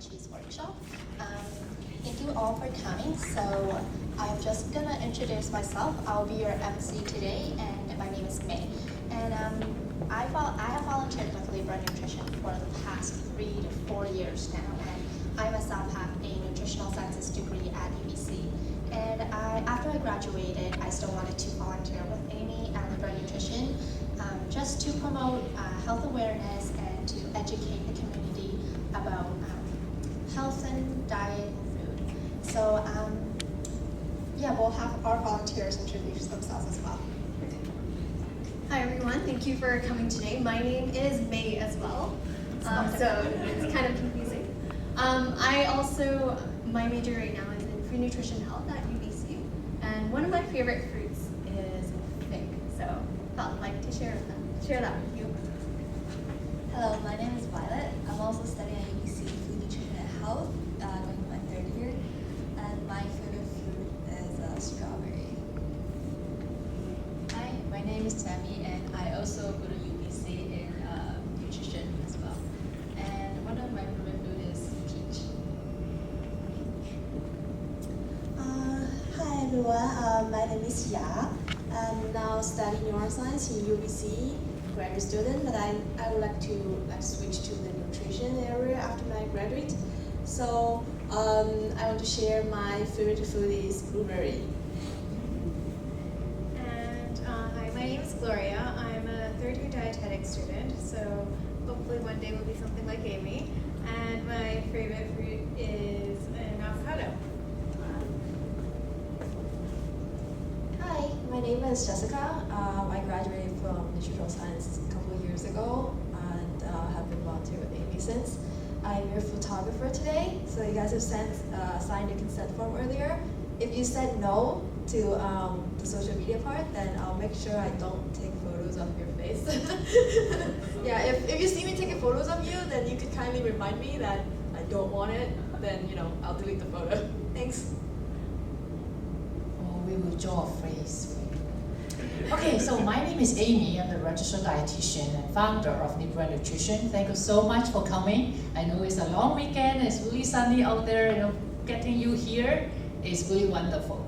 Munchies workshop. Thank you all for coming. So I'm just gonna introduce myself. I'll be your MC today, and my name is May. And I have volunteered with Libra Nutrition for the past 3 to 4 years now, and I myself have a nutritional sciences degree at UBC. And after I graduated, I still wanted to volunteer with Amy at Libra Nutrition, just to promote health awareness and to educate the community about health and diet and food. So yeah, we'll have our volunteers introduce themselves as well. Hi everyone, thank you for coming today. My name is May as well, so it's kind of confusing. My major right now is in food nutrition health at UBC, and one of my favorite fruits is fig, so I thought I'd like to share that with you. Hello, my name is Violet. I'm also studying at UBC Food Nutrition and Health, going my 3rd year, and my favorite fruit is strawberry. Hi, my name is Tammy, and I also go to UBC in nutrition as well. And one of my favorite food is peach. Hi everyone, my name is Ya. I'm now studying neuroscience in UBC, graduate student, but I would like to switch to the nutrition area after my graduate. So I want to share my favorite food is blueberry. And hi, my name is Gloria. I'm a 3rd year dietetic student, so hopefully one day we'll be something like Amy. And my favorite fruit is an avocado. Hi, my name is Jessica. I graduated from nutritional science a couple of years ago and have been volunteering with Amy since. I'm your photographer today, so you guys have signed a consent form earlier. If you said no to the social media part, then I'll make sure I don't take photos of your face. Yeah, if you see me taking photos of you, then you could kindly remind me that I don't want it, then I'll delete the photo. Thanks. We will draw a phrase. Okay, so my name is Amy. I'm the registered dietitian and founder of Libra Nutrition. Thank you so much for coming. I know it's a long weekend. It's really sunny out there. Getting you here is really wonderful.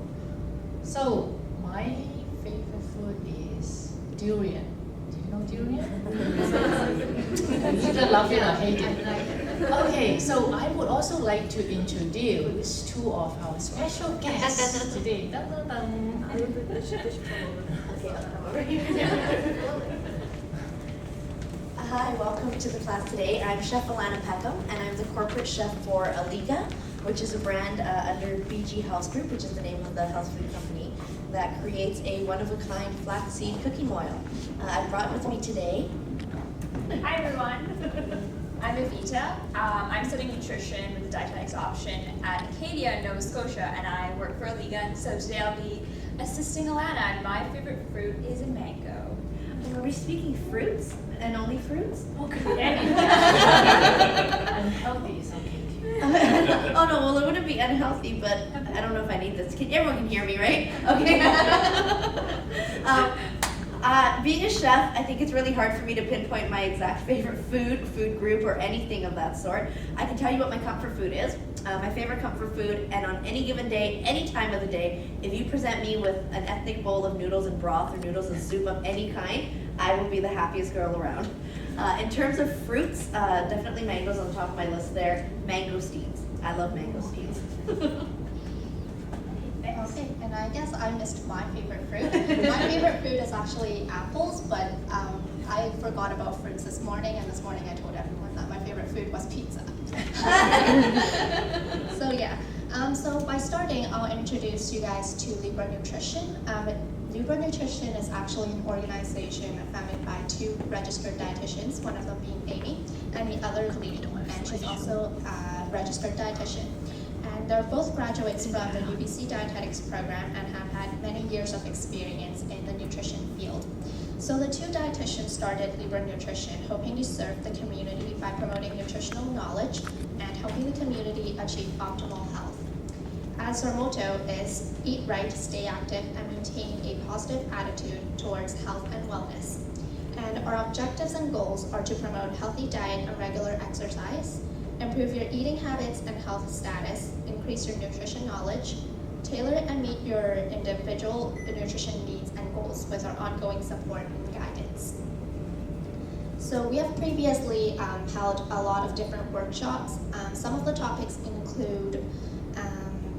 So my favorite food is durian. Do you know durian? You either love it or hate it. Okay, so I would also like to introduce 2 of our special guests today. Dun, dun, dun. Hi, welcome to the class today. I'm Chef Alana Peckham, and I'm the corporate chef for Alligga, which is a brand under BG Health Group, which is the name of the health food company that creates a one-of-a-kind flaxseed cooking oil. I brought with me today. Hi everyone, I'm Evita. I'm studying nutrition with a dietetics option at Acadia, Nova Scotia, and I work for Alligga. So today I'll be assisting Alana, and my favorite fruit is a mango. Are we speaking fruits and only fruits? Well, could be anything. Unhealthy is okay too. Oh no, well it wouldn't be unhealthy, but I don't know if I need this. Everyone can hear me, right? Okay. Being a chef, I think it's really hard for me to pinpoint my exact favorite food group, or anything of that sort. I can tell you what my comfort food is. My favorite comfort food, and on any given day, any time of the day, if you present me with an ethnic bowl of noodles and broth or noodles and soup of any kind, I will be the happiest girl around. In terms of fruits, definitely mangoes on the top of my list there. Mangosteens. I love mangosteens. Okay, and I guess I missed my favorite fruit. My favorite fruit is actually apples, but I forgot about fruits this morning, and this morning I told everyone that my favorite food was pizza. So yeah, so by starting, I'll introduce you guys to Libra Nutrition. Libra Nutrition is actually an organization founded by 2 registered dietitians, one of them being Amy, and the other Lee, and she's also a registered dietitian. And they're both graduates from the UBC Dietetics program and have had many years of experience in the nutrition field. So the 2 dietitians started Libra Nutrition, hoping to serve the community by promoting nutritional knowledge and helping the community achieve optimal health. As our motto is, eat right, stay active, and maintain a positive attitude towards health and wellness. And our objectives and goals are to promote healthy diet and regular exercise, improve your eating habits and health status, increase your nutrition knowledge, tailor and meet your individual nutrition needs and goals with our ongoing support and guidance. So we have previously held a lot of different workshops. Some of the topics include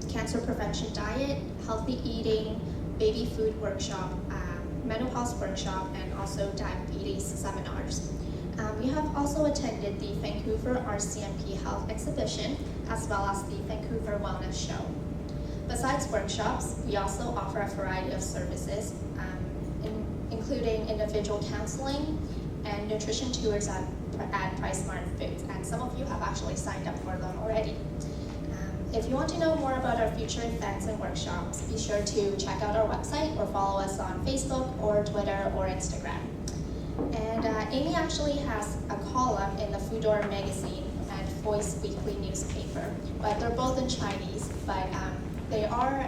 cancer prevention diet, healthy eating, baby food workshop, menopause workshop, and also diabetes seminars. We have also attended the Vancouver RCMP Health Exhibition, as well as the Vancouver Wellness Show. Besides workshops, we also offer a variety of services, including individual counseling and nutrition tours at PriceSmart Foods, and some of you have actually signed up for them already. If you want to know more about our future events and workshops, be sure to check out our website or follow us on Facebook or Twitter or Instagram. And Amy actually has a column in the Foodor magazine and Voice weekly newspaper, but they're both in Chinese, but they are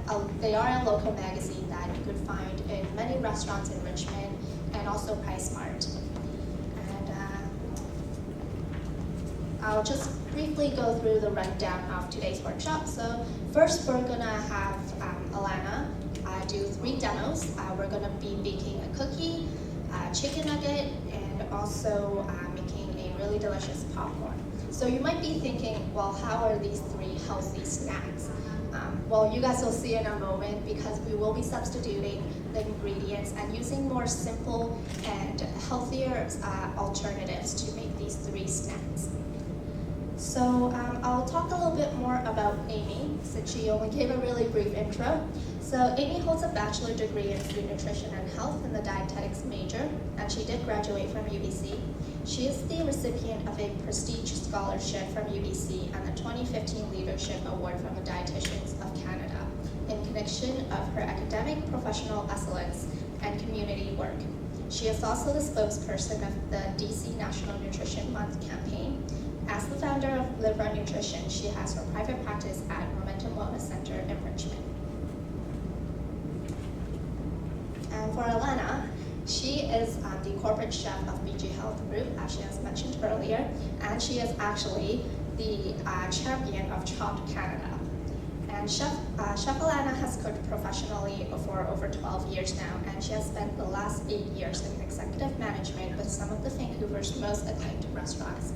a local magazine that you could find in many restaurants in Richmond and also PriceSmart. And I'll just briefly go through the rundown of today's workshop. So first we're gonna have Alana do 3 demos. We're gonna be baking a cookie, chicken nugget, and also making a really delicious popcorn. So you might be thinking, well, how are these 3 healthy snacks? Well, you guys will see in a moment, because we will be substituting the ingredients and using more simple and healthier alternatives to make these 3 snacks. So I'll talk a little bit more about Amy, since she only gave a really brief intro. So Amy holds a bachelor degree in food nutrition and health in the dietetics major, and she did graduate from UBC. She is the recipient of a prestigious scholarship from UBC and the 2015 Leadership Award from the Dietitians of Canada in connection of her academic, professional excellence, and community work. She is also the spokesperson of the DC National Nutrition Month campaign. As the founder of Live Run Nutrition, she has her private practice at Momentum Wellness Center in Richmond. And for Alana, she is the corporate chef of BG Health Group, as she has mentioned earlier, and she is actually the champion of Chopped Canada. And Chef Alana has cooked professionally for over 12 years now, and she has spent the last 8 years in executive management with some of the Vancouver's most acclaimed restaurants.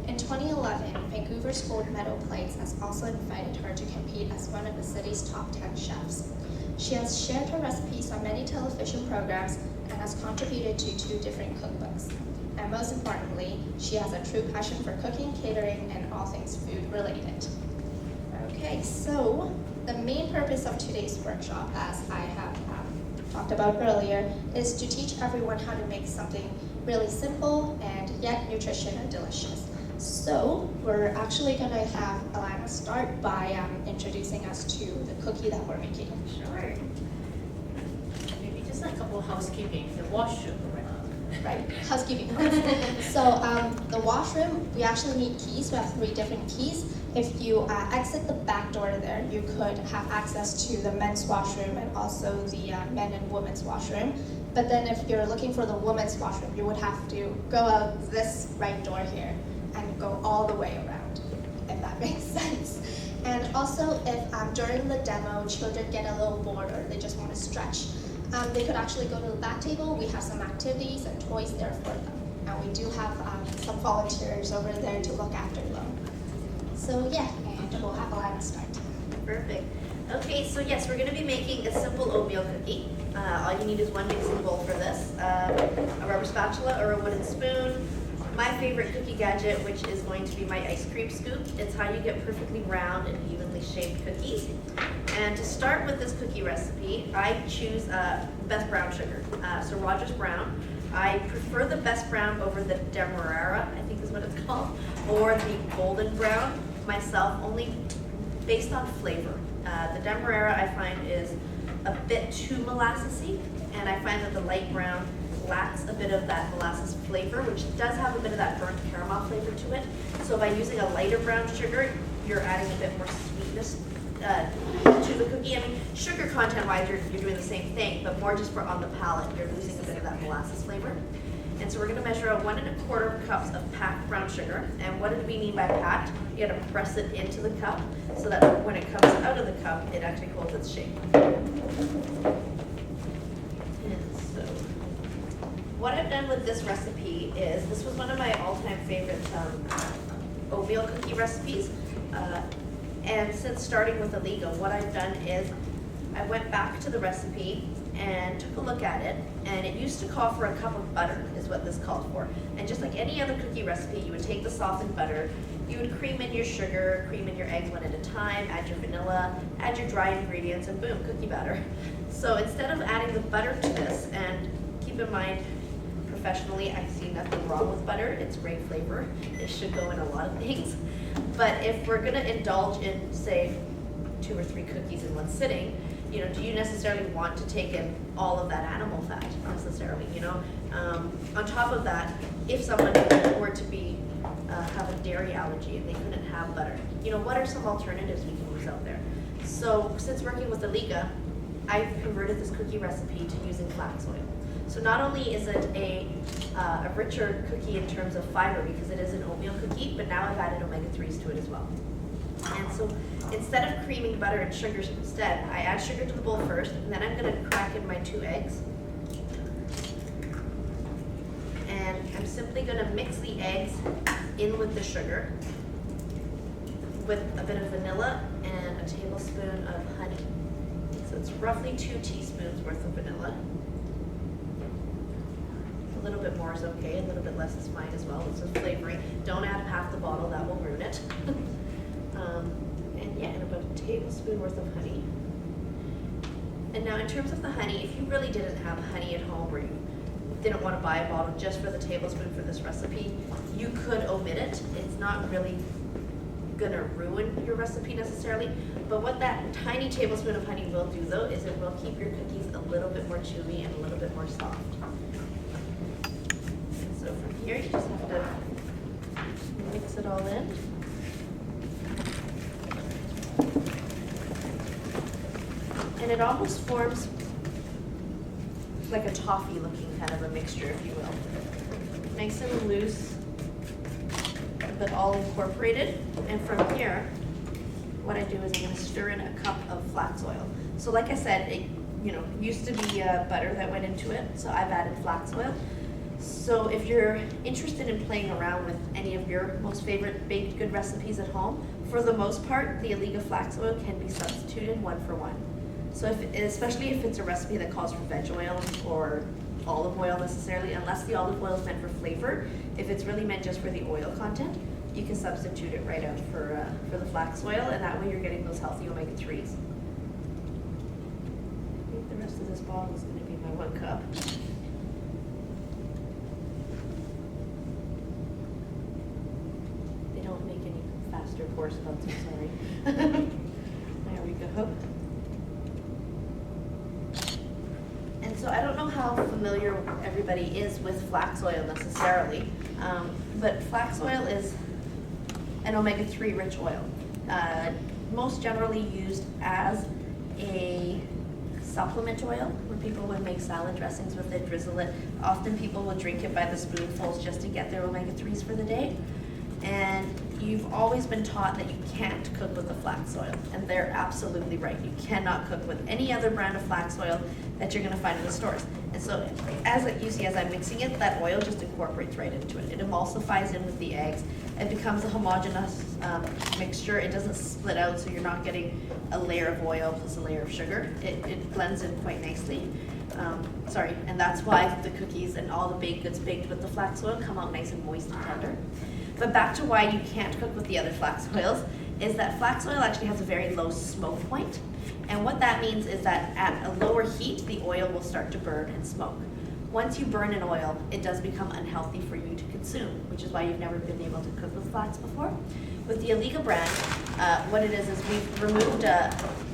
In 2011, Vancouver's Gold Medal Plates has also invited her to compete as one of the city's top 10 chefs. She has shared her recipes on many television programs and has contributed to 2 different cookbooks. And most importantly, she has a true passion for cooking, catering, and all things food related. Okay, so the main purpose of today's workshop, as I have talked about earlier, is to teach everyone how to make something really simple and yet nutritious and delicious. So we're actually going to have Alana start by introducing us to the cookie that we're making. Sure. Maybe just a couple of housekeeping. The washroom, Right, housekeeping. So the washroom, we actually need keys. We have 3 different keys. If you exit the back door there, you could have access to the men's washroom and also the men and women's washroom. But then if you're looking for the women's washroom, you would have to go out this right door here and go all the way around, if that makes sense. And also, if during the demo, children get a little bored or they just want to stretch, they could actually go to the back table. We have some activities and toys there for them. And we do have some volunteers over there to look after them. So yeah, and we'll have Alana start. Perfect. Okay, so yes, we're going to be making a simple oatmeal cookie. All you need is 1 mixing bowl for this, a rubber spatula or a wooden spoon, my favorite cookie gadget, which is going to be my ice cream scoop. It's how you get perfectly round and evenly shaped cookies. And to start with this cookie recipe, I choose Best Brown sugar, so Rogers Brown. I prefer the Best Brown over the Demerara, I think is what it's called, or the Golden Brown myself, only based on flavor. The Demerara I find is a bit too molassesy, and I find that the light brown lacks a bit of that molasses flavor, which does have a bit of that burnt caramel flavor to it. So by using a lighter brown sugar, you're adding a bit more sweetness to the cookie. I mean, sugar content-wise, you're doing the same thing, but more just for on the palate, you're losing a bit of that molasses flavor. And so we're gonna measure out 1 1/4 cups of packed brown sugar. And what do we mean by packed? You gotta press it into the cup so that when it comes out of the cup, it actually holds its shape. And so, what I've done with this recipe is, this was one of my all-time favorite oatmeal cookie recipes. And since starting with Alligga, what I've done is I went back to the recipe and took a look at it, and it used to call for a cup of butter is what this called for. And just like any other cookie recipe, you would take the softened butter, you would cream in your sugar, cream in your eggs one at a time, add your vanilla, add your dry ingredients, and boom, cookie batter. So instead of adding the butter to this, and keep in mind, professionally, I see nothing wrong with butter. It's great flavor. It should go in a lot of things. But if we're gonna indulge in, say, 2 or 3 cookies in one sitting, you know, do you necessarily want to take in all of that animal fat necessarily, you know? On top of that, if someone were to be, have a dairy allergy and they couldn't have butter, you know, what are some alternatives we can use out there? So since working with Alligga, I've converted this cookie recipe to using flax oil. So not only is it a richer cookie in terms of fiber because it is an oatmeal cookie, but now I've added omega-3s to it as well. And so instead of creaming butter and sugar instead, I add sugar to the bowl first, and then I'm gonna crack in my 2 eggs. And I'm simply gonna mix the eggs in with the sugar with a bit of vanilla and a tablespoon of honey. So it's roughly 2 teaspoons worth of vanilla. A little bit more is okay, a little bit less is fine as well. It's just flavoring. Don't add half the bottle, that will ruin it. And yeah, and about a tablespoon worth of honey. And now in terms of the honey, if you really didn't have honey at home or you didn't want to buy a bottle just for the tablespoon for this recipe, you could omit it. It's not really gonna ruin your recipe necessarily, but what that tiny tablespoon of honey will do though is it will keep your cookies a little bit more chewy and a little bit more soft. And so from here, you just have to mix it all in. And it almost forms like a toffee looking kind of a mixture, if you will. Nice and loose, but all incorporated. And from here, what I do is I'm gonna stir in a cup of flax oil. So like I said, it used to be butter that went into it, so I've added flax oil. So if you're interested in playing around with any of your most favorite baked good recipes at home, for the most part, the Alligga flax oil can be substituted 1 for 1. So especially if it's a recipe that calls for veg oil or olive oil necessarily, unless the olive oil is meant for flavor, if it's really meant just for the oil content, you can substitute it right out for the flax oil, and that way you're getting those healthy omega-3s. I think the rest of this bottle is going to be my 1 cup. They don't make any faster pour spouts, I'm sorry. There we go. And so I don't know how familiar everybody is with flax oil necessarily, but flax oil is an omega-3 rich oil. Most generally used as a supplement oil, where people would make salad dressings with it, drizzle it. Often people will drink it by the spoonfuls just to get their omega-3s for the day. And you've always been taught that you can't cook with the flax oil, and they're absolutely right. You cannot cook with any other brand of flax oil that you're gonna find in the stores. And so as I'm mixing it, that oil just incorporates right into it. It emulsifies in with the eggs. It becomes a homogeneous mixture. It doesn't split out, so you're not getting a layer of oil plus a layer of sugar. It blends in quite nicely. And that's why the cookies and all the baked goods baked with the flax oil come out nice and moist and tender. But back to why you can't cook with the other flax oils is that flax oil actually has a very low smoke point. And what that means is that at a lower heat, the oil will start to burn and smoke. Once you burn an oil, it does become unhealthy for you to consume, which is why you've never been able to cook with flax before. With the Alligga brand, what it is we've removed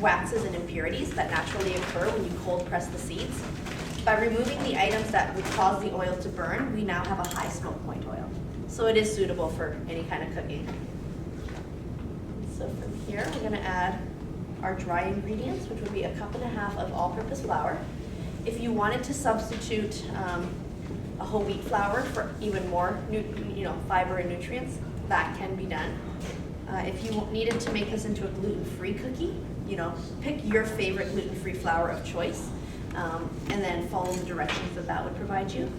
waxes and impurities that naturally occur when you cold press the seeds. By removing the items that would cause the oil to burn, we now have a high smoke point oil. So it is suitable for any kind of cooking. So from here, we're gonna add our dry ingredients, which would be 1.5 cups of all-purpose flour. If you wanted to substitute a whole wheat flour for even more fiber and nutrients, that can be done. If you needed to make this into a gluten-free cookie, pick your favorite gluten-free flour of choice, and then follow the directions that would provide you.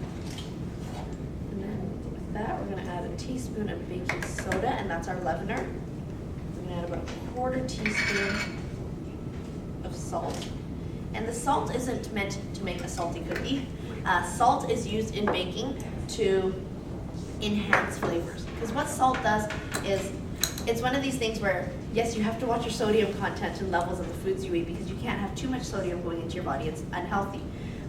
And then with that, we're gonna add a teaspoon of baking soda, and that's our leavener. We're gonna add about a 1/4 teaspoon of salt. And the salt isn't meant to make a salty cookie. Salt is used in baking to enhance flavors. Because what salt does is, it's one of these things where, yes, you have to watch your sodium content and levels of the foods you eat, because you can't have too much sodium going into your body, it's unhealthy.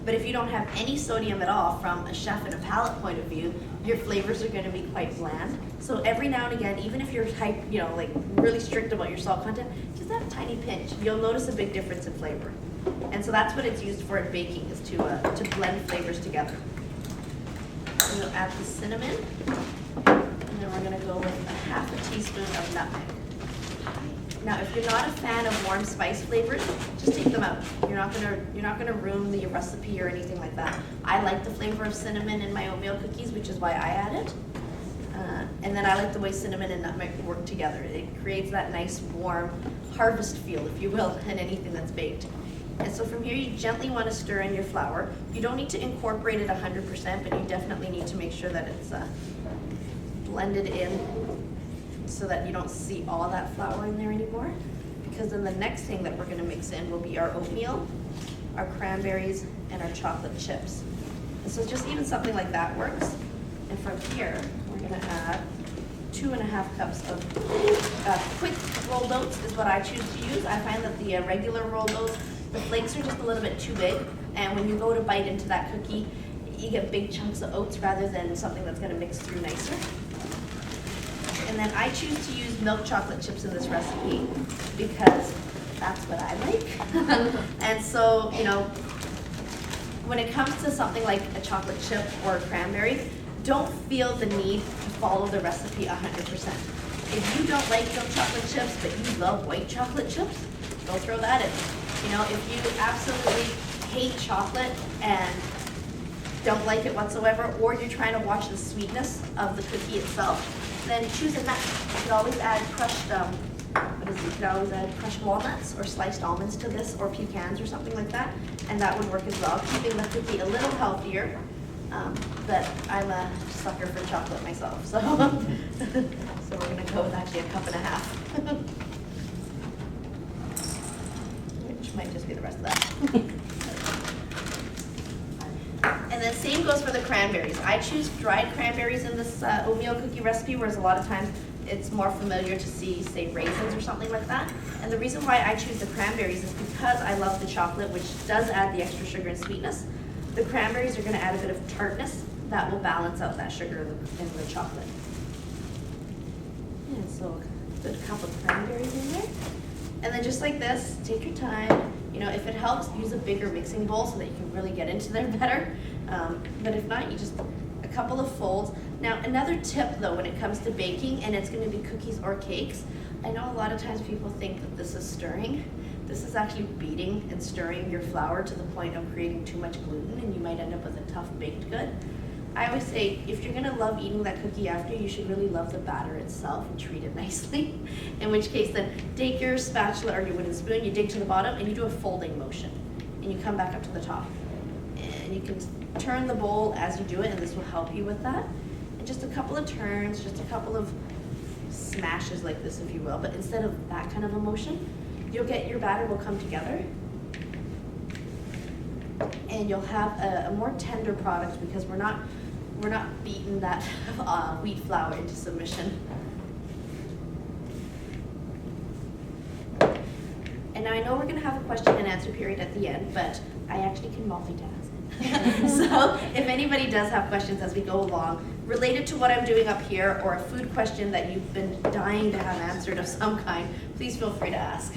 But if you don't have any sodium at all, from a chef and a palate point of view, your flavors are gonna be quite bland. So every now and again, even if you're like really strict about your salt content, just add a tiny pinch. You'll notice a big difference in flavor. And so that's what it's used for in baking, is to blend flavors together. I'm gonna add the cinnamon, and then we're gonna go with a 1/2 teaspoon of nutmeg. Now, if you're not a fan of warm spice flavors, just take them out. You're not gonna ruin the recipe or anything like that. I like the flavor of cinnamon in my oatmeal cookies, which is why I add it. And then I like the way cinnamon and nutmeg work together. It creates that nice warm harvest feel, if you will, in anything that's baked. And so from here, you gently want to stir in your flour. You don't need to incorporate it 100%, but you definitely need to make sure that it's blended in, so that you don't see all that flour in there anymore. Because then the next thing that we're going to mix in will be our oatmeal, our cranberries, and our chocolate chips. And so just even something like that works. And from here, we're going to add 2½ cups of quick rolled oats is what I choose to use. I find that the regular rolled oats, the flakes are just a little bit too big, and when you go to bite into that cookie, you get big chunks of oats rather than something that's going to mix through nicer. And then I choose to use milk chocolate chips in this recipe because that's what I like. And so, when it comes to something like a chocolate chip or a cranberry, don't feel the need to follow the recipe 100%. If you don't like milk chocolate chips, but you love white chocolate chips, go throw that in. If you absolutely hate chocolate and don't like it whatsoever, or you're trying to watch the sweetness of the cookie itself, then choose a nut. You could always add crushed walnuts or sliced almonds to this, or pecans or something like that, and that would work as well, keeping the cookie a little healthier. But I'm a sucker for chocolate myself, so so we're gonna go with actually a 1.5 cups. Which might just be the rest of that. And then same goes for the cranberries. I choose dried cranberries in this oatmeal cookie recipe, whereas a lot of times it's more familiar to see, say, raisins or something like that. And the reason why I choose the cranberries is because I love the chocolate, which does add the extra sugar and sweetness. The cranberries are going to add a bit of tartness that will balance out that sugar in the chocolate. And so a good cup of cranberries in there. And then just like this, take your time. If it helps, use a bigger mixing bowl so that you can really get into there better. But if not, you just a couple of folds. Now, another tip though, when it comes to baking, and it's going to be cookies or cakes, I know a lot of times people think that this is stirring. This is actually beating and stirring your flour to the point of creating too much gluten, and you might end up with a tough baked good. I always say, if you're gonna love eating that cookie after, you should really love the batter itself and treat it nicely. In which case then, take your spatula or your wooden spoon, you dig to the bottom, and you do a folding motion. And you come back up to the top. And you can turn the bowl as you do it, and this will help you with that. And just a couple of turns, just a couple of smashes like this, if you will, but instead of that kind of a motion, you'll get your batter will come together, and you'll have a more tender product because we're not beating that wheat flour into submission. And now I know we're going to have a question and answer period at the end, but I actually can multitask. So if anybody does have questions as we go along related to what I'm doing up here, or a food question that you've been dying to have answered of some kind, please feel free to ask.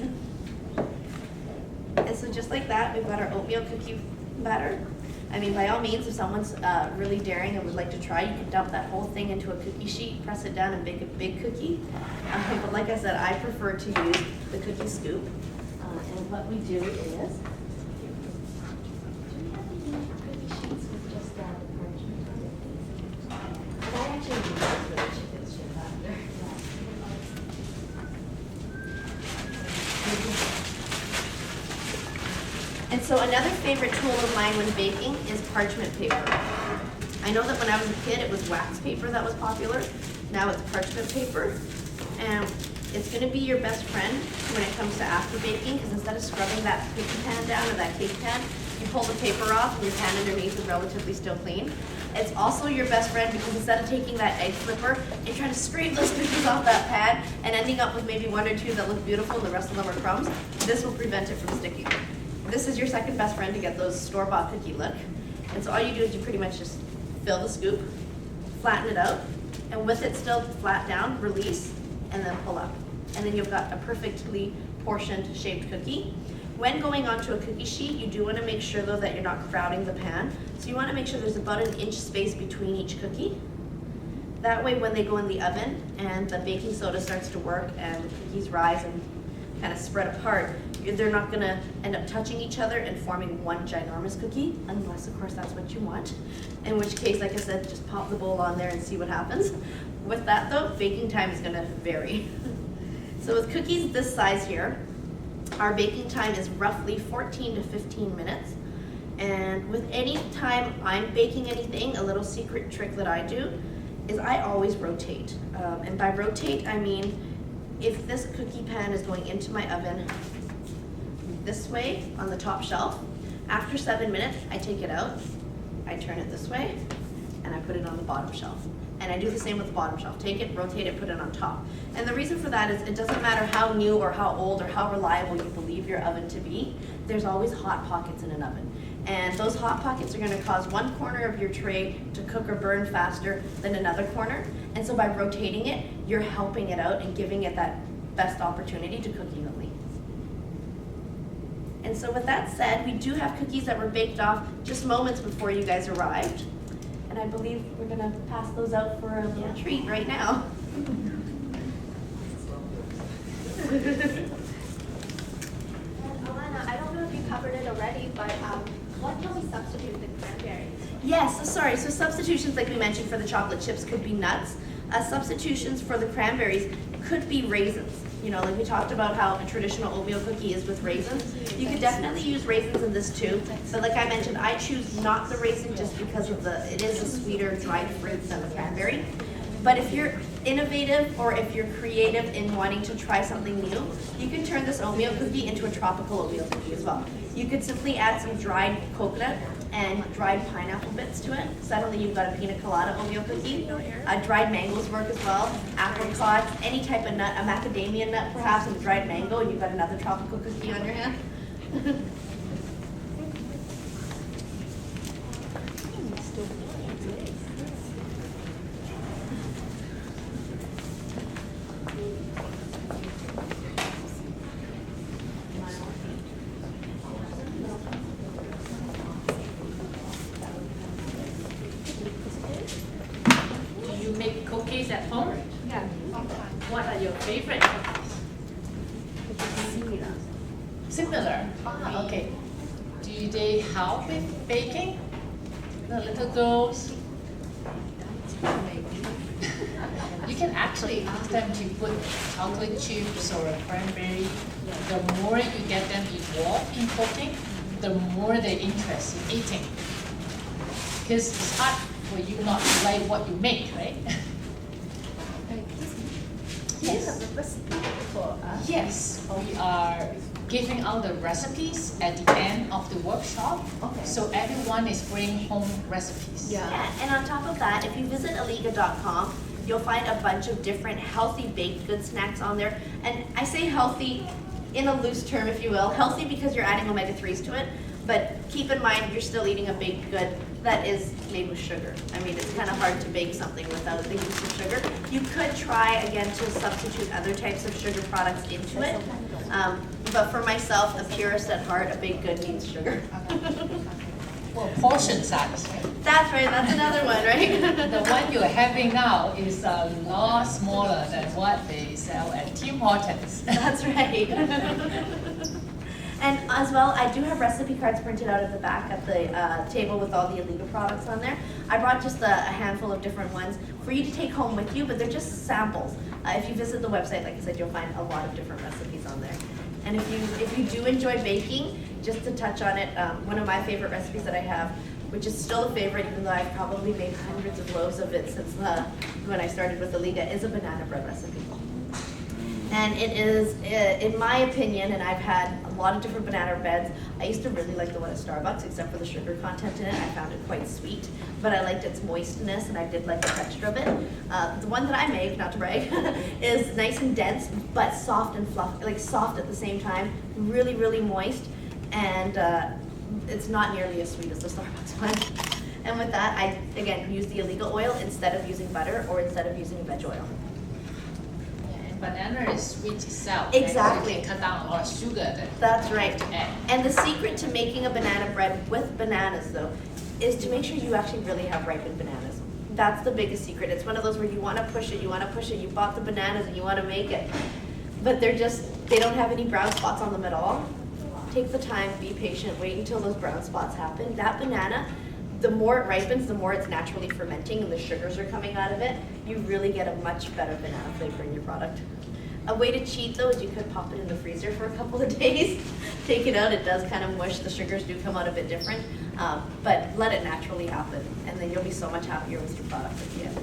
And so just like that, we've got our oatmeal cookie batter. I mean, by all means, if someone's really daring and would like to try, you can dump that whole thing into a cookie sheet, press it down, and bake a big cookie. But like I said, I prefer to use the cookie scoop. And what we do is, So another favorite tool of mine when baking is parchment paper. I know that when I was a kid, it was wax paper that was popular. Now it's parchment paper. And it's gonna be your best friend when it comes to after baking, because instead of scrubbing that cookie pan down or that cake pan, you pull the paper off and your pan underneath is relatively still clean. It's also your best friend because instead of taking that egg flipper and trying to scrape those cookies off that pan and ending up with maybe one or two that look beautiful and the rest of them are crumbs, this will prevent it from sticking. This is your second best friend to get those store-bought cookie look. And so all you do is you pretty much just fill the scoop, flatten it out, and with it still flat down, release, and then pull up. And then you've got a perfectly portioned shaped cookie. When going onto a cookie sheet, you do want to make sure though that you're not crowding the pan. So you want to make sure there's about 1 inch space between each cookie. That way when they go in the oven and the baking soda starts to work and the cookies rise and kind of spread apart, they're not going to end up touching each other and forming one ginormous cookie, unless of course that's what you want. In which case, like I said, just pop the bowl on there and see what happens. With that though, baking time is going to vary. So with cookies this size here, our baking time is roughly 14 to 15 minutes. And with any time I'm baking anything, a little secret trick that I do is I always rotate. And by rotate, I mean if this cookie pan is going into my oven this way on the top shelf, after 7 minutes, I take it out, I turn it this way, and I put it on the bottom shelf. And I do the same with the bottom shelf. Take it, rotate it, put it on top. And the reason for that is it doesn't matter how new or how old or how reliable you believe your oven to be, there's always hot pockets in an oven. And those hot pockets are gonna cause one corner of your tray to cook or burn faster than another corner. And so by rotating it, you're helping it out and giving it that best opportunity to cook evenly. And so with that said, we do have cookies that were baked off just moments before you guys arrived. And I believe we're gonna pass those out for a little treat right now. Alana, I don't know if you covered it already, but what can we substitute with cranberries? Yes, so substitutions like we mentioned for the chocolate chips could be nuts. Substitutions for the cranberries could be raisins. You know, like we talked about how a traditional oatmeal cookie is with raisins. You could definitely use raisins in this too. But like I mentioned, I choose not the raisin just because of it is a sweeter dried fruit than the cranberry. But if you're innovative or if you're creative in wanting to try something new, you can turn this oatmeal cookie into a tropical oatmeal cookie as well. You could simply add some dried coconut and dried pineapple bits to it. Suddenly you've got a pina colada oatmeal cookie. Dried mangoes work as well. Apricots, any type of nut, a macadamia nut perhaps, and dried mango, and you've got another tropical cookie on your hand. Cookies at home? Yeah. What are your favorite cookies? Similar. Okay. Do they help with baking? The little girls? You can actually ask them to put chocolate chips or a cranberry. The more you get them involved in cooking, the more they're interested in eating. Because it's hard for you not to like what you make, right? Yes. Yes, we are giving out the recipes at the end of the workshop. Okay. So everyone is bringing home recipes. Yeah, and on top of that, if you visit Alligga.com, you'll find a bunch of different healthy baked good snacks on there. And I say healthy in a loose term, if you will. Healthy because you're adding omega-3s to it, but keep in mind you're still eating a baked good that is made with sugar. I mean, it's kind of hard to bake something without the use of sugar. You could try, again, to substitute other types of sugar products into it. But for myself, a purist at heart, a baked good needs sugar. Well, portion size. That's right, that's another one, right? The one you're having now is a lot smaller than what they sell at Tim Hortons. That's right. And as well, I do have recipe cards printed out at the back at the table with all the Alligga products on there. I brought just a handful of different ones for you to take home with you, but they're just samples. If you visit the website, like I said, you'll find a lot of different recipes on there. And if you do enjoy baking, just to touch on it, one of my favorite recipes that I have, which is still a favorite, even though I've probably made hundreds of loaves of it since when I started with Alligga, is a banana bread recipe. And it is, in my opinion, and I've had a lot of different banana breads. I used to really like the one at Starbucks, except for the sugar content in it. I found it quite sweet, but I liked its moistness, and I did like the texture of it. The one that I make, not to brag, is nice and dense, but soft and fluffy, like soft at the same time, really, really moist, and it's not nearly as sweet as the Starbucks one. And with that, I, again, use the Alligga oil instead of using butter or instead of using veg oil. Banana is sweet itself. Exactly. You can cut down a lot of sugar that That's you right. have to add. And the secret to making a banana bread with bananas, though, is to make sure you actually really have ripened bananas. That's the biggest secret. It's one of those where you want to push it, you bought the bananas and you want to make it. But they don't have any brown spots on them at all. Take the time, be patient, wait until those brown spots happen. That banana, the more it ripens, the more it's naturally fermenting and the sugars are coming out of it. You really get a much better banana flavor in your product. A way to cheat though is you could pop it in the freezer for a couple of days. Take it out, it does kind of mush, the sugars do come out a bit different, but let it naturally happen and then you'll be so much happier with your product at the end.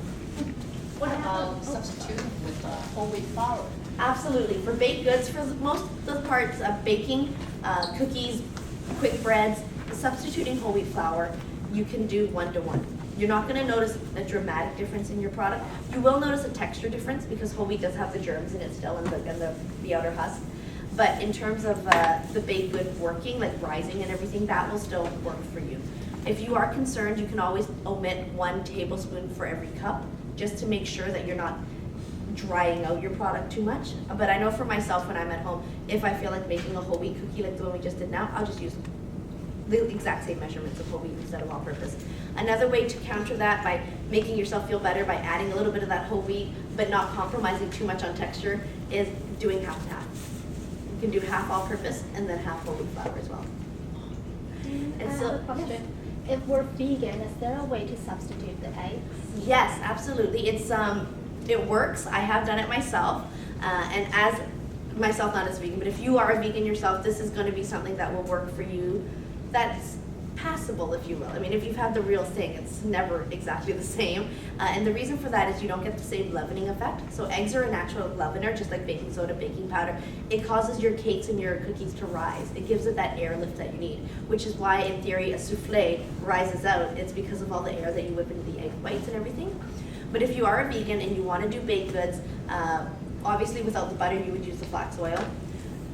What about substituting with whole wheat flour? Absolutely. For baked goods, for most of the parts of baking, cookies, quick breads, substituting whole wheat flour, you can do 1-to-1. You're not going to notice a dramatic difference in your product. You will notice a texture difference because whole wheat does have the germs in it still and the outer husk. But in terms of the baked good working, like rising and everything, that will still work for you. If you are concerned, you can always omit 1 tablespoon for every cup, just to make sure that you're not drying out your product too much. But I know for myself when I'm at home, if I feel like making a whole wheat cookie like the one we just did now, I'll just use the exact same measurements of whole wheat instead of all-purpose. Another way to counter that by making yourself feel better by adding a little bit of that whole wheat but not compromising too much on texture is doing half and half. You can do half all-purpose and then half whole wheat flour as well. I have a question. If we're vegan, is there a way to substitute the eggs? Yes, absolutely. It works. I have done it myself, and as myself, not as vegan, but if you are a vegan yourself, this is going to be something that will work for you. That's passable, if you will. I mean, if you've had the real thing, it's never exactly the same. And the reason for that is you don't get the same leavening effect. So eggs are a natural leavener, just like baking soda, baking powder. It causes your cakes and your cookies to rise. It gives it that air lift that you need, which is why, in theory, a souffle rises out. It's because of all the air that you whip into the egg whites and everything. But if you are a vegan and you want to do baked goods, obviously without the butter, you would use the flax oil.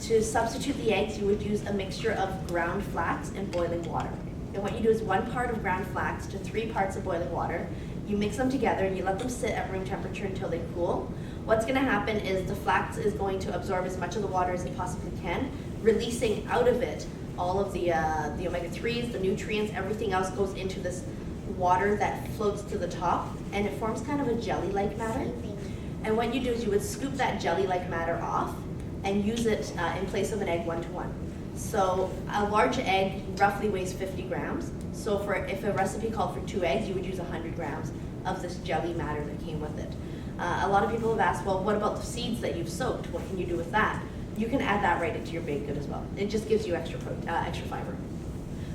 To substitute the eggs, you would use a mixture of ground flax and boiling water. And what you do is 1 part of ground flax to 3 parts of boiling water. You mix them together and you let them sit at room temperature until they cool. What's going to happen is the flax is going to absorb as much of the water as it possibly can, releasing out of it all of the omega-3s, the nutrients, everything else goes into this water that floats to the top, and it forms kind of a jelly-like matter. And what you do is you would scoop that jelly-like matter off and use it in place of an egg 1-to-1. So a large egg roughly weighs 50 grams. So if a recipe called for 2 eggs, you would use 100 grams of this jelly matter that came with it. A lot of people have asked, well, what about the seeds that you've soaked? What can you do with that? You can add that right into your baked good as well. It just gives you extra fiber.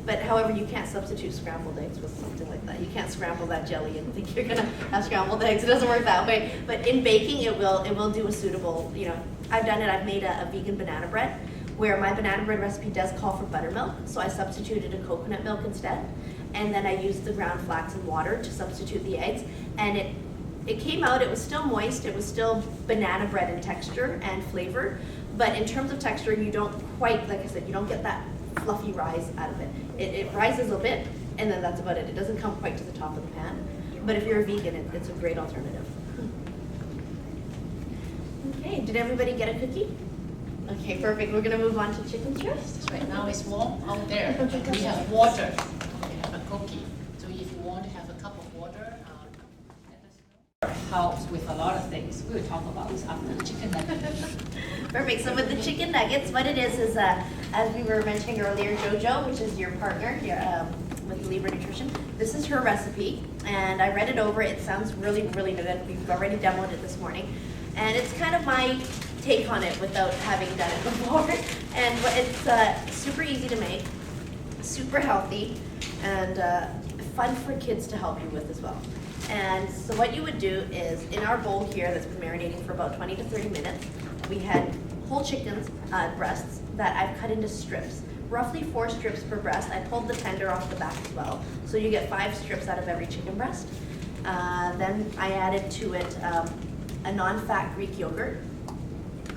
But however, you can't substitute scrambled eggs with something like that. You can't scramble that jelly and think you're gonna have scrambled eggs. It doesn't work that way. But in baking, it will do a suitable, I've done it. I've made a vegan banana bread where my banana bread recipe does call for buttermilk. So I substituted a coconut milk instead. And then I used the ground flax and water to substitute the eggs. And it came out, it was still moist. It was still banana bread in texture and flavor. But in terms of texture, you don't quite, like I said, you don't get that fluffy rise out of it. It rises a bit, and then that's about it. It doesn't come quite to the top of the pan. But if you're a vegan, it's a great alternative. Okay, did everybody get a cookie? Okay, perfect. We're gonna move on to chicken strips. Right now it's warm out there. We have water. We have a cookie. So if you want to have a cup of water, let us know. Helps with a lot of things. We will talk about this after the chicken nuggets. Perfect. So with the chicken nuggets, what it is as we were mentioning earlier, JoJo, which is your partner with Libra Nutrition, this is her recipe, and I read it over. It sounds really, really good. We've already demoed it this morning, and it's kind of my take on it without having done it before. And it's super easy to make, super healthy, and fun for kids to help you with as well. And so what you would do is, in our bowl here that's been marinating for about 20 to 30 minutes, we had whole chickens, breasts, that I've cut into strips. Roughly 4 strips per breast. I pulled the tender off the back as well. So you get 5 strips out of every chicken breast. Then I added to it a non-fat Greek yogurt,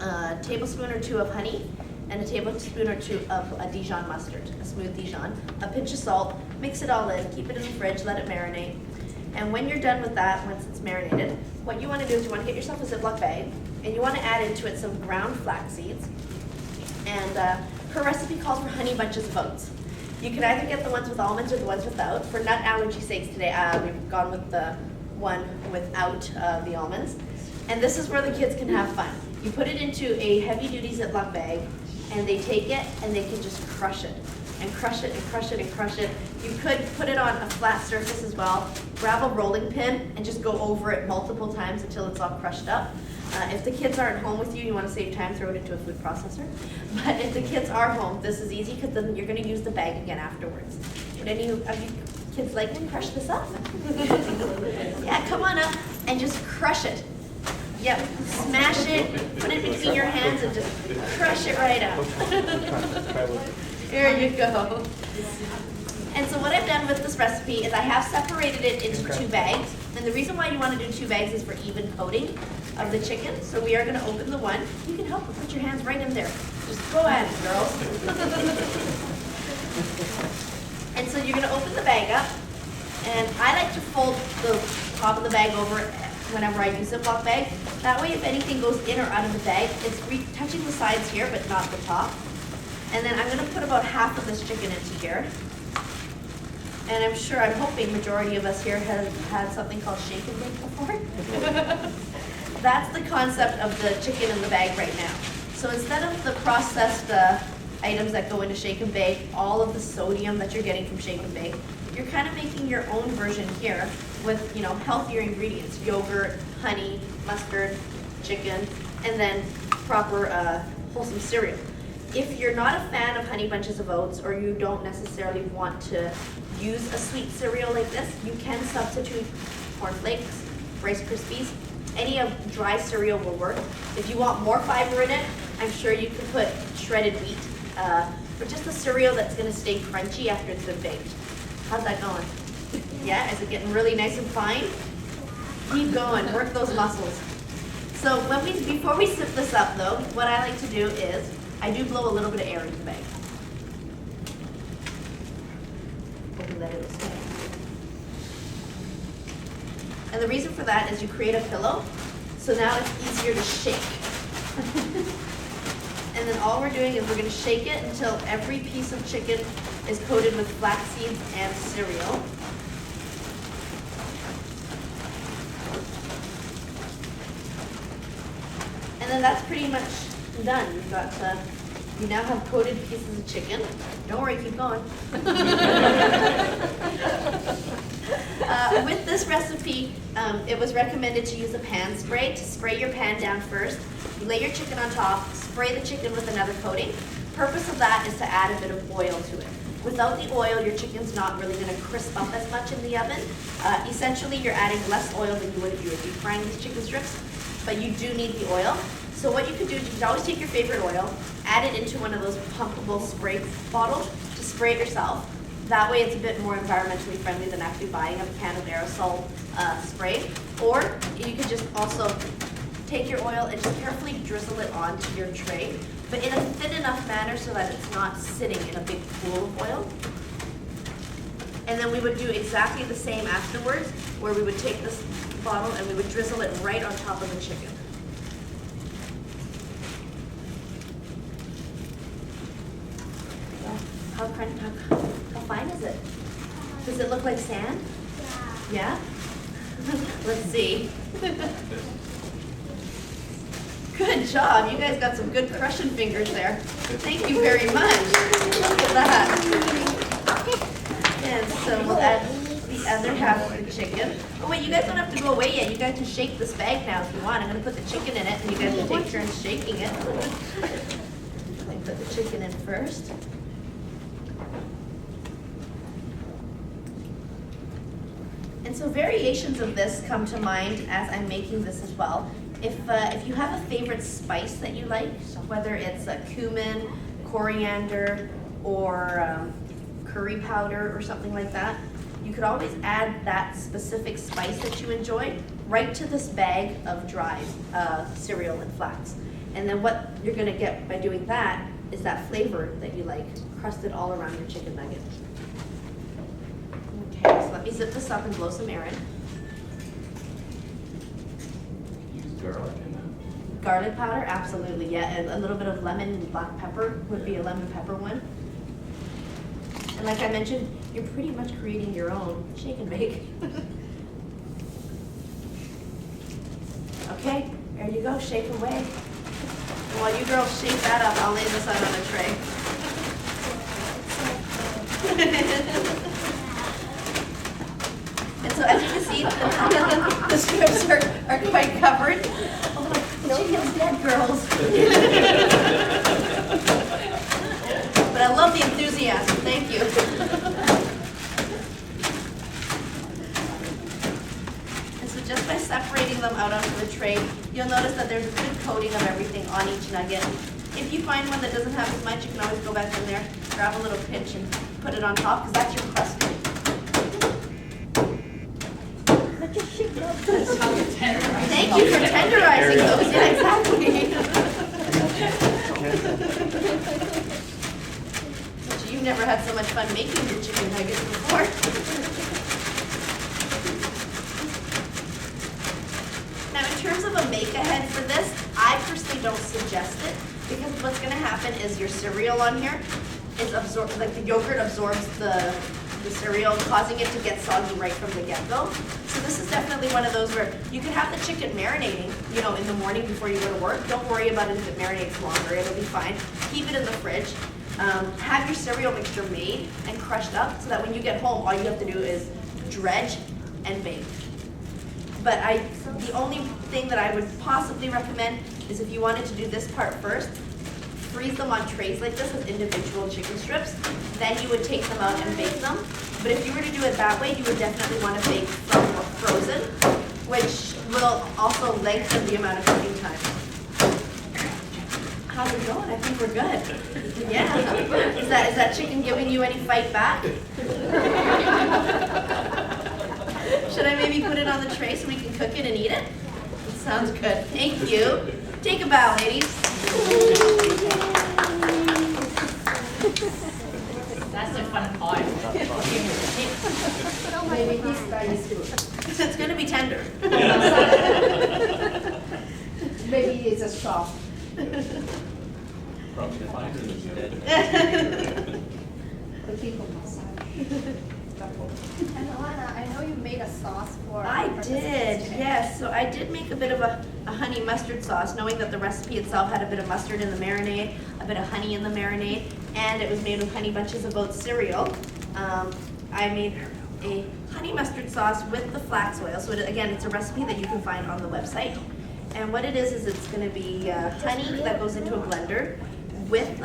a tablespoon or 2 of honey, and a tablespoon or 2 of a Dijon mustard, a smooth Dijon, a pinch of salt, mix it all in, keep it in the fridge, let it marinate. And when you're done with that, once it's marinated, what you want to do is you want to get yourself a Ziploc bag, and you want to add into it some ground flax seeds. And her recipe calls for honey bunches of oats. You can either get the ones with almonds or the ones without. For nut allergy sakes today, we've gone with the one without the almonds. And this is where the kids can have fun. You put it into a heavy-duty Ziploc bag, and they take it and they can just crush it. And crush it and crush it and crush it. You could put it on a flat surface as well. Grab a rolling pin and just go over it multiple times until it's all crushed up. If the kids aren't home with you, you want to save time, throw it into a food processor. But if the kids are home, this is easy because then you're going to use the bag again afterwards. Would any of you kids like to crush this up? Yeah, come on up and just crush it. Yep, smash it, put it between your hands and just crush it right up. There you go. And so what I've done with this recipe is I have separated it into 2 bags. And the reason why you want to do 2 bags is for even coating of the chicken. So we are going to open the one. You can help, put your hands right in there. Just go at it, girls. And so you're going to open the bag up. And I like to fold the top of the bag over whenever I use a Ziploc bag. That way if anything goes in or out of the bag, it's touching the sides here, but not the top. And then I'm going to put about half of this chicken into here. And I'm hoping majority of us here have had something called shake and bake before. That's the concept of the chicken in the bag right now. So instead of the processed items that go into shake and bake, all of the sodium that you're getting from shake and bake, you're kind of making your own version here with, healthier ingredients, yogurt, honey, mustard, chicken, and then proper wholesome cereal. If you're not a fan of honey bunches of oats, or you don't necessarily want to use a sweet cereal like this, you can substitute cornflakes, Rice Krispies. Any of dry cereal will work. If you want more fiber in it, I'm sure you can put shredded wheat, but just a cereal that's going to stay crunchy after it's been baked. How's that going? Yeah, is it getting really nice and fine? Keep going, work those muscles. So before we sip this up though, what I like to do is, I do blow a little bit of air into the bag. And let it expand. And the reason for that is you create a pillow, so now it's easier to shake. And then all we're doing is we're going to shake it until every piece of chicken is coated with flax seeds and cereal. And then that's pretty much done. You've got, you now have coated pieces of chicken. Don't worry, keep going. With this recipe, it was recommended to use a pan spray to spray your pan down first. You lay your chicken on top, spray the chicken with another coating. Purpose of that is to add a bit of oil to it. Without the oil, your chicken's not really going to crisp up as much in the oven. Essentially, you're adding less oil than you would if you were deep frying these chicken strips, but you do need the oil. So what you could do is you could always take your favorite oil, add it into one of those pumpable spray bottles to spray it yourself. That way it's a bit more environmentally friendly than actually buying a can of aerosol spray. Or you could just also take your oil and just carefully drizzle it onto your tray, but in a thin enough manner so that it's not sitting in a big pool of oil. And then we would do exactly the same afterwards, where we would take this bottle and we would drizzle it right on top of the chicken. How fine is it? Does it look like sand? Yeah. Let's see. Good job. You guys got some good crushing fingers there. Thank you very much. Look at that. And so we'll add the other half of the chicken. Oh wait, you guys don't have to go away yet. You guys can shake this bag now if you want. I'm gonna put the chicken in it and you guys can take turns shaking it. Let me put the chicken in first. And so variations of this come to mind as I'm making this as well. If you have a favorite spice that you like, whether it's a cumin, coriander, or curry powder or something like that, you could always add that specific spice that you enjoy right to this bag of dry cereal and flax. And then what you're gonna get by doing that is that flavor that you like crusted all around your chicken nugget. Okay, so let me zip this up and blow some air in. Use garlic in that. Garlic powder, absolutely, yeah, and a little bit of lemon and black pepper would be a lemon pepper one. And like I mentioned, you're pretty much creating your own shake and bake. Okay, there you go, shake away. And while you girls shake that up, I'll lay this out on a tray. And so as you can see, the strips are quite covered. The chicken's dead, girls. But I love the enthusiasm, thank you. And so just by separating them out onto the tray, you'll notice that there's a good coating of everything on each nugget. If you find one that doesn't have as much, you can always go back in there, grab a little pinch and put it on top, because that's your crust. Thank you for tenderizing those, yeah, exactly. But you've never had so much fun making your chicken nuggets before. Now in terms of a make ahead for this, I personally don't suggest it, because what's gonna happen is your cereal on here is absorbed, like the yogurt absorbs the cereal, causing it to get soggy right from the get-go. So this is definitely one of those where you can have the chicken marinating, you know, in the morning before you go to work. Don't worry about it if it marinates longer, it'll be fine. Keep it in the fridge. Have your cereal mixture made and crushed up so that when you get home, all you have to do is dredge and bake. But the only thing that I would possibly recommend is if you wanted to do this part first, freeze them on trays like this as individual chicken strips, then you would take them out and bake them. But if you were to do it that way, you would definitely want to bake frozen, which will also lengthen the amount of cooking time. How's it going? I think we're good. Yeah. Is that chicken giving you any fight back? Should I maybe put it on the tray so we can cook it and eat it? It sounds good. Thank you. Take a bow, ladies. That's the fun part. Maybe this style is good. It's going to be tender. Maybe it's a soft. Probably finer than the other. And Alana, I know you made a sauce for I for this did, today. yes. So I did make a bit of a honey mustard sauce, knowing that the recipe itself had a bit of mustard in the marinade, a bit of honey in the marinade, and it was made with honey bunches of oat cereal. I made a honey mustard sauce with the flax oil. So again, it's a recipe that you can find on the website. And what it is it's going to be honey that goes into a blender with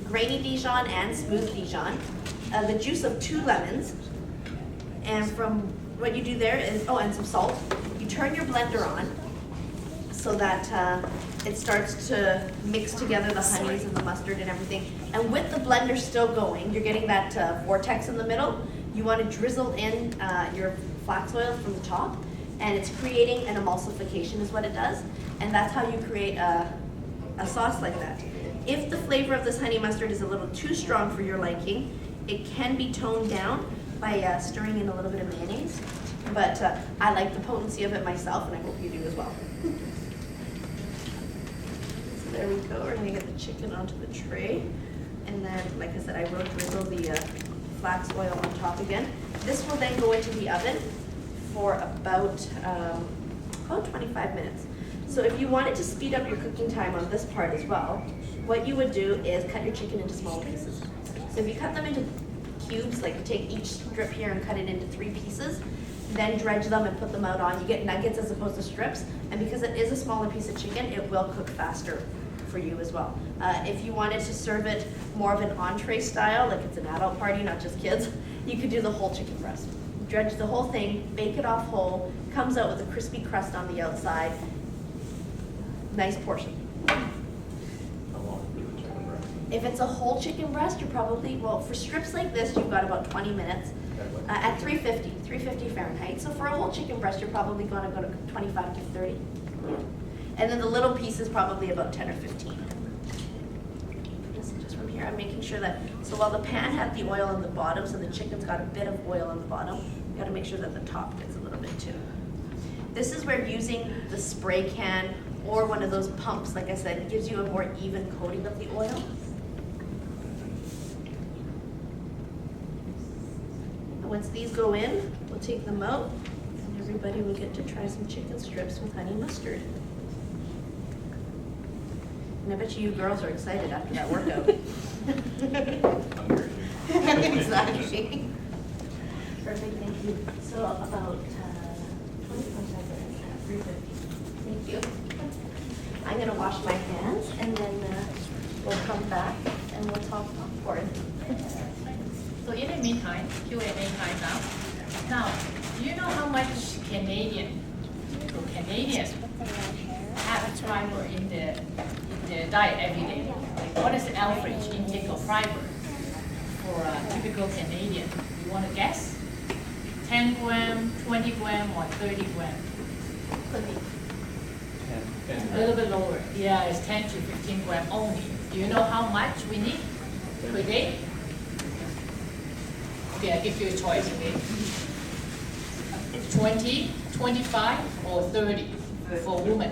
grainy Dijon and smooth Dijon, the juice of 2 lemons, and from what you do there is, and some salt. You turn your blender on so that it starts to mix together the honeys and the mustard and everything. And with the blender still going, you're getting that vortex in the middle. You want to drizzle in your flax oil from the top, and it's creating an emulsification is what it does. And that's how you create a sauce like that. If the flavor of this honey mustard is a little too strong for your liking, it can be toned down by stirring in a little bit of mayonnaise. But I like the potency of it myself, and I hope you do as well. So there we go. We're going to get the chicken onto the tray. And then, like I said, I will drizzle the flax oil on top again. This will then go into the oven for about 25 minutes. So if you wanted to speed up your cooking time on this part as well, what you would do is cut your chicken into small pieces. So if you cut them into cubes, like take each strip here and cut it into 3 pieces, then dredge them and put them out on. You get nuggets as opposed to strips, and because it is a smaller piece of chicken, it will cook faster for you as well. If you wanted to serve it more of an entree style, like it's an adult party, not just kids, you could do the whole chicken breast. Dredge the whole thing, bake it off whole, comes out with a crispy crust on the outside. Nice portion. How long for the chicken breast? If it's a whole chicken breast, you're probably, well, for strips like this, you've got about 20 minutes at 350 Fahrenheit. So for a whole chicken breast, you're probably going to go to 25 to 30. And then the little piece is probably about 10 or 15. Just from here, I'm making sure that, so while the pan had the oil on the bottom, so the chicken's got a bit of oil on the bottom, you gotta make sure that the top gets a little bit too. This is where using the spray can or one of those pumps, like I said, it gives you a more even coating of the oil. Once these go in, we'll take them out, and everybody will get to try some chicken strips with honey mustard. And I bet you girls are excited after that workout. Hungry. Exactly. Perfect, thank you. So about 25 minutes at 350. Thank you. I'm gonna wash my hands and then we'll come back and we'll talk popcorn. So in the meantime, Q&A time now. Now, do you know how much Canadians have fiber in their diet every day? Like, what is the average intake of fiber for a typical Canadian? You want to guess? 10 gram, 20 gram, or 30 gram? Could be. A little bit lower. Yeah, it's 10 to 15 gram only. Do you know how much we need per day? Okay, I'll give you a choice, okay? 20, 25, or 30 for women.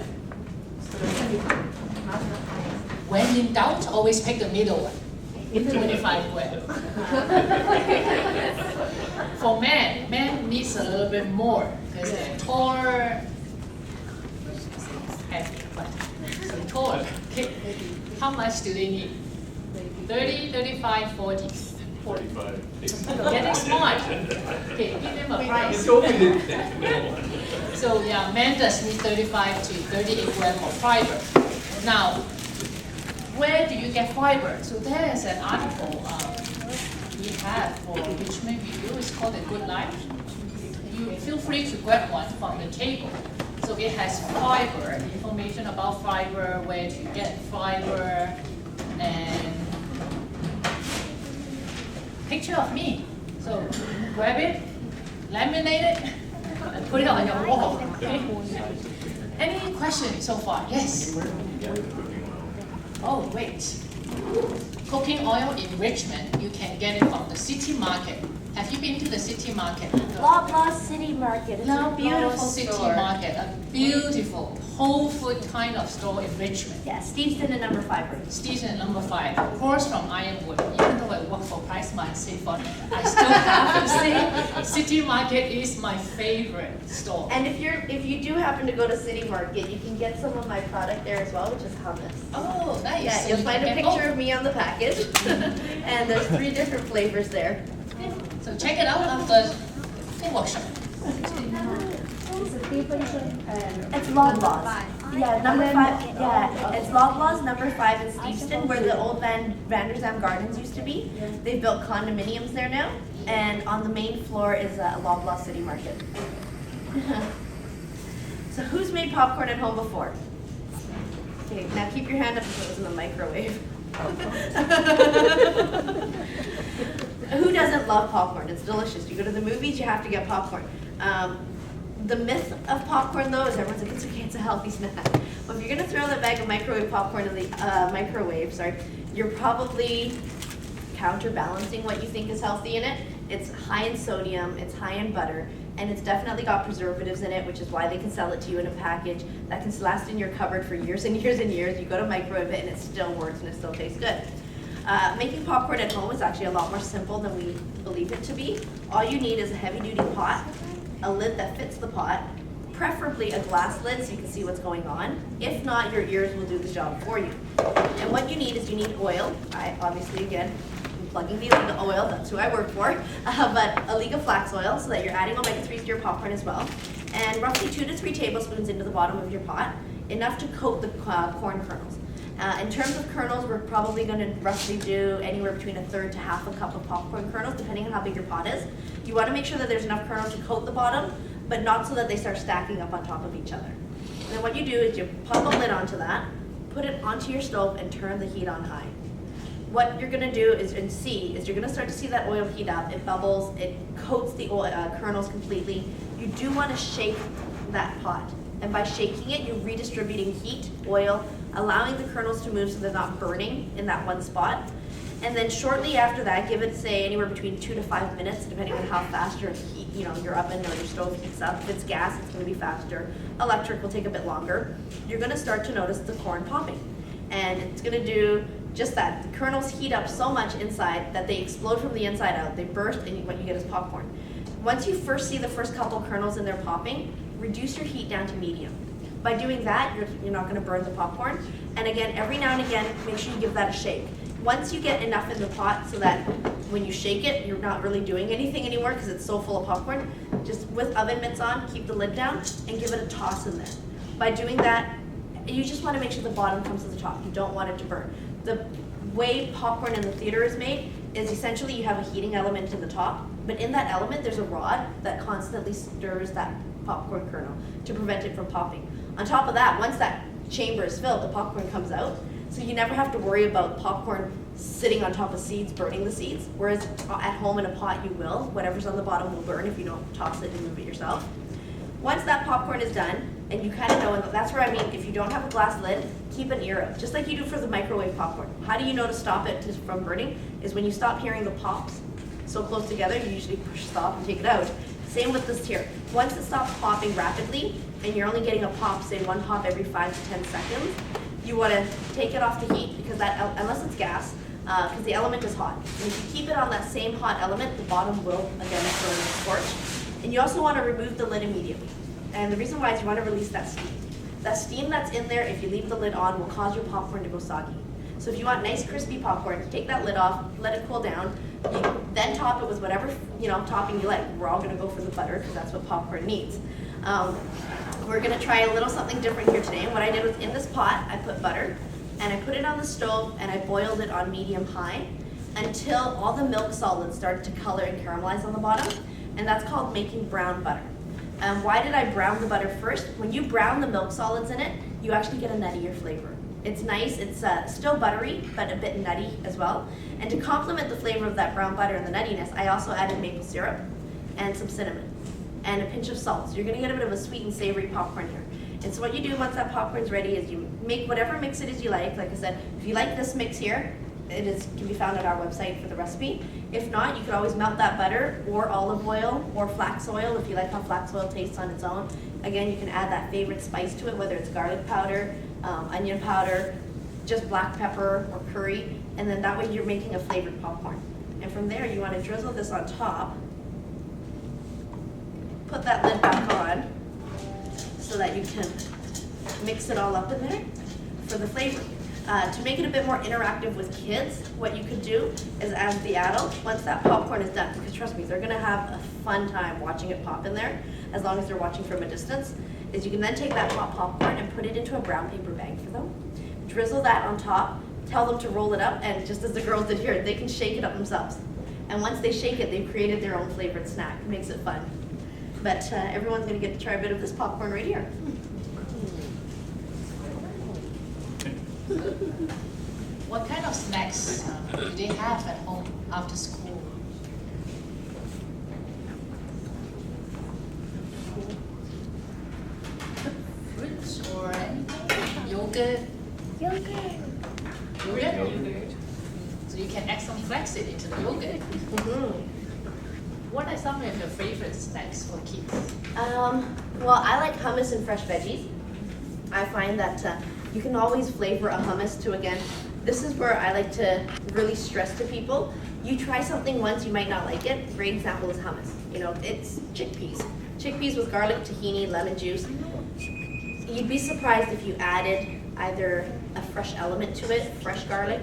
When in doubt, always pick the middle one. 25 gram. For men needs a little bit more because they're taller, heavy, but so taller. Okay. How much do they need? 30, 35, 40. 45. Getting smart. Okay, give them a price. So yeah, men does need 35 to 38 grams of fiber. Now, where do you get fiber? So there is an article we have for Richmond Review. It's called A Good Life. You feel free to grab one from the table. So it has fiber, information about fiber, where to get fiber, and picture of me. So grab it, laminate it, and put it on your wall. Okay? Any questions so far? Yes. Oh, wait. Cooking oil in Richmond, you can get it from the city market. Have you been to the city market? Loblaw City Market. It's a beautiful City store. Market, a beautiful whole food kind of store in Richmond. Yeah, Steveston and number 5 right? Station number 5, across from Ironwood. Even though I work for PriceSmart Saffron, I still have to say City Market is my favorite store. And if you do happen to go to City Market, you can get some of my product there as well, which is hummus. Oh, nice. Yeah, So you'll you find a can get picture both. of me on the package. And there's 3 different flavors there. So check it out after the workshop. It's Loblaws. Yeah, number 5. Yeah, it's Loblaws, number 5 in Steveston, where the old Vanderzam Gardens used to be. They've built condominiums there now, and on the main floor is Loblaw City Market. So who's made popcorn at home before? Okay, now keep your hand up if it was in the microwave. Who doesn't love popcorn? It's delicious. You go to the movies, you have to get popcorn. The myth of popcorn, though, is everyone's like, it's okay, it's a healthy snack. But if you're gonna throw that bag of microwave popcorn in the microwave, you're probably counterbalancing what you think is healthy in it. It's high in sodium, it's high in butter, and it's definitely got preservatives in it, which is why they can sell it to you in a package that can last in your cupboard for years and years and years. You go to microwave it and it still works and it still tastes good. Making popcorn at home is actually a lot more simple than we believe it to be. All you need is a heavy-duty pot, a lid that fits the pot, preferably a glass lid so you can see what's going on. If not, your ears will do the job for you. And what you need is you need oil. Obviously, again, plugging the Alligga oil, that's who I work for, but Alligga flax oil, so that you're adding omega-3s to your popcorn as well, and roughly 2 to 3 tablespoons into the bottom of your pot, enough to coat the corn kernels. In terms of kernels, we're probably going to roughly do anywhere between 1/3 to 1/2 a cup of popcorn kernels, depending on how big your pot is. You want to make sure that there's enough kernels to coat the bottom, but not so that they start stacking up on top of each other. And then what you do is you pop a lid onto that, put it onto your stove, and turn the heat on high. What you're going to do is, you're going to start to see that oil heat up. It bubbles, it coats the kernels completely. You do want to shake that pot. And by shaking it, you're redistributing heat, oil, allowing the kernels to move so they're not burning in that one spot. And then shortly after that, give it, say, anywhere between 2 to 5 minutes, depending on how fast your oven or your stove heats up. If it's gas, it's going to be faster. Electric will take a bit longer. You're going to start to notice the corn popping. And it's going to do just that. The kernels heat up so much inside that they explode from the inside out. They burst, and what you get is popcorn. Once you first see the first couple kernels and they're popping, reduce your heat down to medium. By doing that, you're not going to burn the popcorn. And again, every now and again, make sure you give that a shake. Once you get enough in the pot so that when you shake it, you're not really doing anything anymore because it's so full of popcorn, just with oven mitts on, keep the lid down and give it a toss in there. By doing that, you just want to make sure the bottom comes to the top. You don't want it to burn. The way popcorn in the theater is made is essentially you have a heating element in the top, but in that element there's a rod that constantly stirs that popcorn kernel to prevent it from popping. On top of that, once that chamber is filled, the popcorn comes out, so you never have to worry about popcorn sitting on top of seeds, burning the seeds, whereas at home in a pot you will. Whatever's on the bottom will burn if you don't toss it and move it yourself. Once that popcorn is done, and you kind of know, and that's where I mean, if you don't have a glass lid, keep an ear out, just like you do for the microwave popcorn. How do you know to stop it from burning? Is when you stop hearing the pops so close together, you usually push stop and take it out. Same with this here. Once it stops popping rapidly, and you're only getting a pop, say 1 pop every 5 to 10 seconds, you want to take it off the heat, because that, unless it's gas, because the element is hot. And if you keep it on that same hot element, the bottom will again burn and scorch. And you also want to remove the lid immediately. And the reason why is you want to release that steam. That steam that's in there, if you leave the lid on, will cause your popcorn to go soggy. So if you want nice crispy popcorn, take that lid off, let it cool down, you then top it with whatever topping you like. We're all going to go for the butter because that's what popcorn needs. We're going to try a little something different here today. And what I did was in this pot, I put butter, and I put it on the stove, and I boiled it on medium-high until all the milk solids started to color and caramelize on the bottom, and that's called making brown butter. Why did I brown the butter first? When you brown the milk solids in it, you actually get a nuttier flavor. It's nice, it's still buttery, but a bit nutty as well. And to complement the flavor of that brown butter and the nuttiness, I also added maple syrup and some cinnamon and a pinch of salt. So you're gonna get a bit of a sweet and savory popcorn here. And so what you do once that popcorn's ready is you make whatever mix it is you like. Like I said, if you like this mix here, can be found at our website for the recipe. If not, you could always melt that butter or olive oil or flax oil if you like how flax oil tastes on its own. Again, you can add that favorite spice to it, whether it's garlic powder, onion powder, just black pepper or curry, and then that way you're making a flavored popcorn. And from there, you want to drizzle this on top, put that lid back on so that you can mix it all up in there for the flavor. To make it a bit more interactive with kids, what you could do is as the adult, once that popcorn is done, because trust me, they're gonna have a fun time watching it pop in there, as long as they're watching from a distance, is you can then take that hot popcorn and put it into a brown paper bag for them, drizzle that on top, tell them to roll it up, and just as the girls did here, they can shake it up themselves. And once they shake it, they've created their own flavored snack. It makes it fun. But everyone's gonna get to try a bit of this popcorn right here. What kind of snacks do they have at home after school? Fruits or anything? Yogurt? Yogurt. So you can add some flaxseed into the yogurt. What are some of your favorite snacks for kids? Well, I like hummus and fresh veggies. I find that you can always flavor a hummus to, again, this is where I like to really stress to people. You try something once, you might not like it. Great example is hummus. It's chickpeas. Chickpeas with garlic, tahini, lemon juice. You'd be surprised if you added either a fresh element to it, fresh garlic.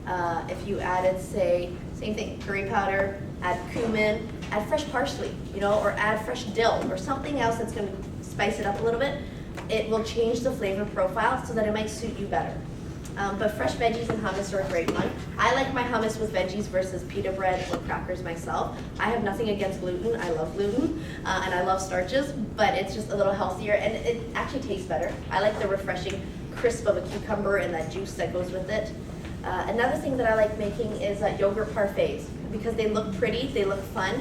If you added, say, Same thing, curry powder, add cumin, add fresh parsley, or add fresh dill or something else that's gonna spice it up a little bit. It will change the flavor profile so that it might suit you better. But fresh veggies and hummus are a great one. I like my hummus with veggies versus pita bread or crackers myself. I have nothing against gluten. I love gluten and I love starches, but it's just a little healthier and it actually tastes better. I like the refreshing crisp of a cucumber and that juice that goes with it. Another thing that I like making is yogurt parfaits because they look pretty, they look fun,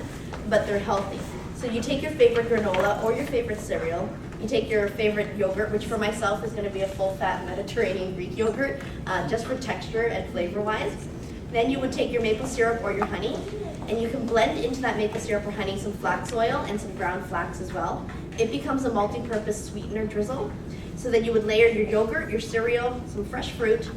but they're healthy. So you take your favorite granola or your favorite cereal, you take your favorite yogurt, which for myself is going to be a full-fat Mediterranean Greek yogurt, just for texture and flavor-wise. Then you would take your maple syrup or your honey, and you can blend into that maple syrup or honey some flax oil and some ground flax as well. It becomes a multi-purpose sweetener drizzle. So then you would layer your yogurt, your cereal, some fresh fruit,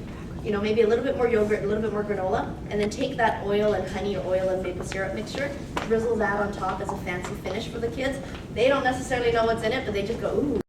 maybe a little bit more yogurt, a little bit more granola, and then take that oil and honey or oil and maple syrup mixture, drizzle that on top as a fancy finish for the kids. They don't necessarily know what's in it, but they just go, ooh.